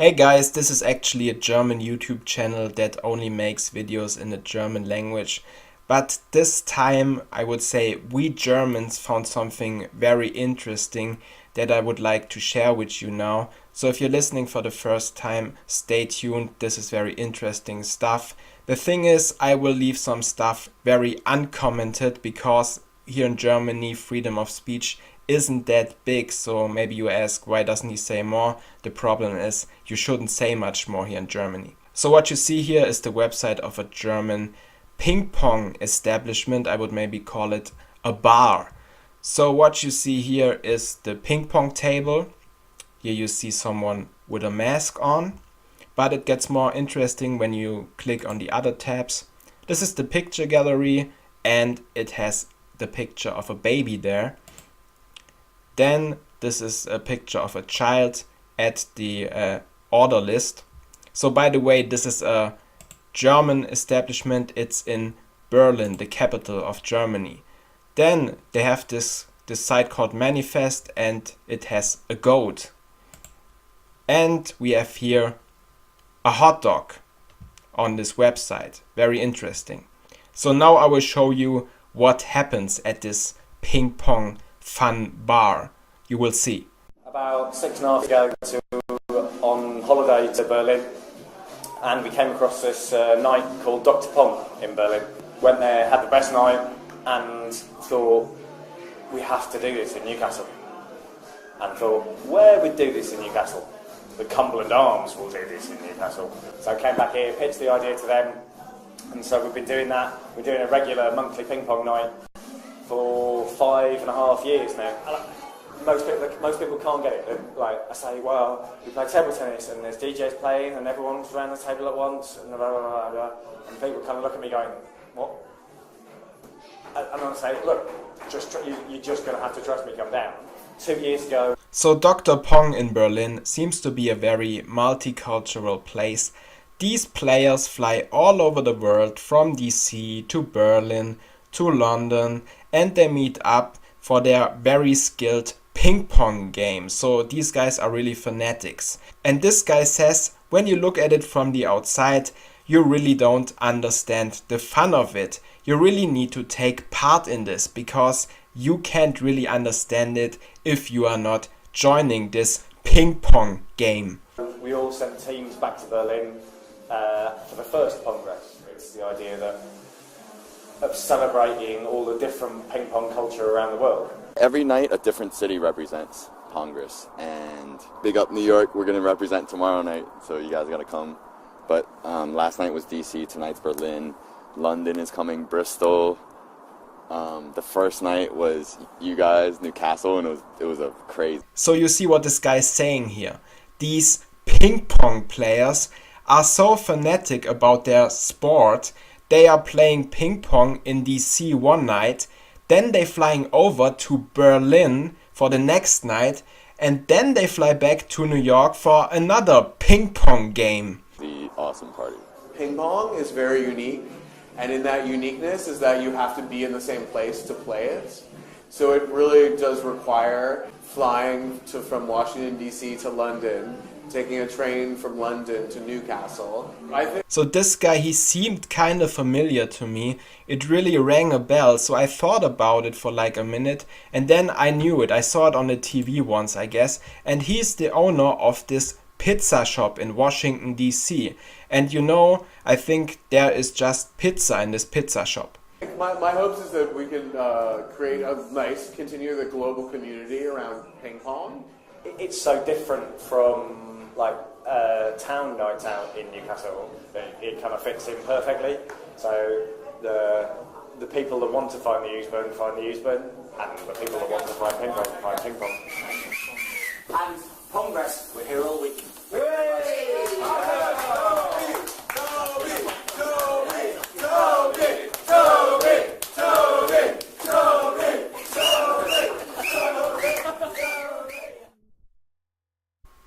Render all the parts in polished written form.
Hey guys, this is actually a German YouTube channel that only makes videos in the German language. But this time I would say we Germans found something very interesting that I would like to share with you now. So if you're listening for the first time, stay tuned. This is very interesting stuff. The thing is, I will leave some stuff very uncommented because here in Germany, freedom of speech isn't that big, so maybe you ask, why doesn't he say more? The problem is you shouldn't say much more here in Germany. So what you see here is the website of a German ping pong establishment. I would maybe call it a bar. So what you see here is the ping pong table. Here you see someone with a mask on, but it gets more interesting when you click on the other tabs. This is the picture gallery and it has the picture of a baby there. Then this is a picture of a child at the order list. So by the way, this is a German establishment. It's in Berlin, the capital of Germany. Then they have this site called Manifest and it has a goat. And we have here a hot dog on this website. Very interesting. So now I will show you what happens at this ping pong fun bar. You will see. About 6.5 ago on holiday to Berlin, and we came across this night called Dr. Pong in Berlin. Went there, had the best night, and thought, we have to do this in Newcastle. And thought, where would do this in Newcastle? The Cumberland Arms will do this in Newcastle. So I came back here, pitched the idea to them, and so we've been doing that. We're doing a regular monthly ping pong night for 5.5 years now. Most people can't get it. Like I say, well, we play table tennis and there's DJs playing and everyone's around the table at once and blah, blah, blah, blah. And people kind of look at me going, what? And I say, look, you're just going to have to trust me, come down. 2 years ago. So Dr. Pong in Berlin seems to be a very multicultural place. These players fly all over the world from DC to Berlin to London and they meet up for their very skilled ping pong game. So these guys are really fanatics. And this guy says, when you look at it from the outside, you really don't understand the fun of it. You really need to take part in this because you can't really understand it if you are not joining this ping pong game. We all sent teams back to Berlin for the first Congress. It's the idea of celebrating all the different ping pong culture around the world. Every night a different city represents Congress, and big up New York, we're going to represent tomorrow night, so you guys got to come. But last night was DC, tonight's Berlin, London is coming, Bristol. The first night was you guys, Newcastle, and it was a crazy. So you see what this guy is saying here. These ping pong players are so fanatic about their sport. They are playing ping pong in DC one night, then they flying over to Berlin for the next night, and then they fly back to New York for another ping pong game. The awesome party. Ping pong is very unique, and in that uniqueness is that you have to be in the same place to play it. So it really does require flying from Washington DC to London, taking a train from London to Newcastle. So this guy, he seemed kind of familiar to me. It really rang a bell, so I thought about it for like a minute and then I knew it. I saw it on the TV once, I guess. And he's the owner of this pizza shop in Washington DC. And you know, I think there is just pizza in this pizza shop. My hopes is that we can continue the global community around ping pong. It's so different from like town nights out in Newcastle. It kind of fits in perfectly. So the people that want to find the Usburn, and the people that want to find ping pong. And Congress, we're here all week.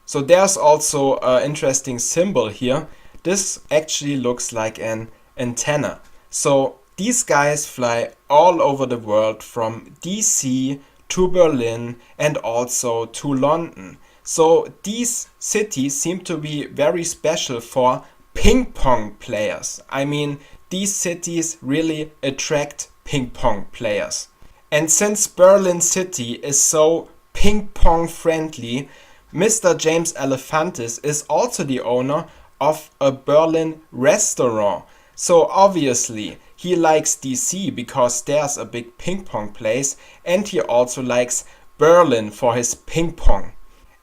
So there's also an interesting symbol here. This actually looks like an antenna. So these guys fly all over the world from DC to Berlin and also to London. So these cities seem to be very special for ping pong players. I mean, these cities really attract ping pong players. And since Berlin City is so ping pong friendly, Mr. James Alefantis is also the owner of a Berlin restaurant. So obviously he likes DC because there's a big ping pong place, and he also likes Berlin for his ping pong.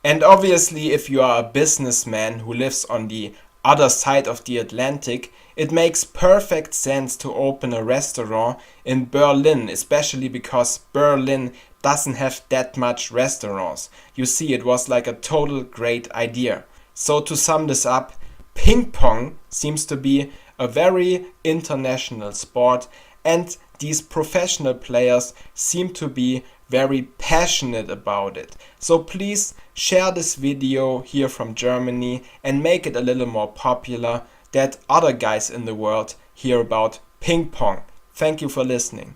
And obviously if you are a businessman who lives on the other side of the Atlantic, it makes perfect sense to open a restaurant in Berlin, especially because Berlin doesn't have that much restaurants. You see, it was like a total great idea. So to sum this up, ping pong seems to be a very international sport, and these professional players seem to be very passionate about it. So please share this video here from Germany and make it a little more popular, that other guys in the world hear about ping pong. Thank you for listening.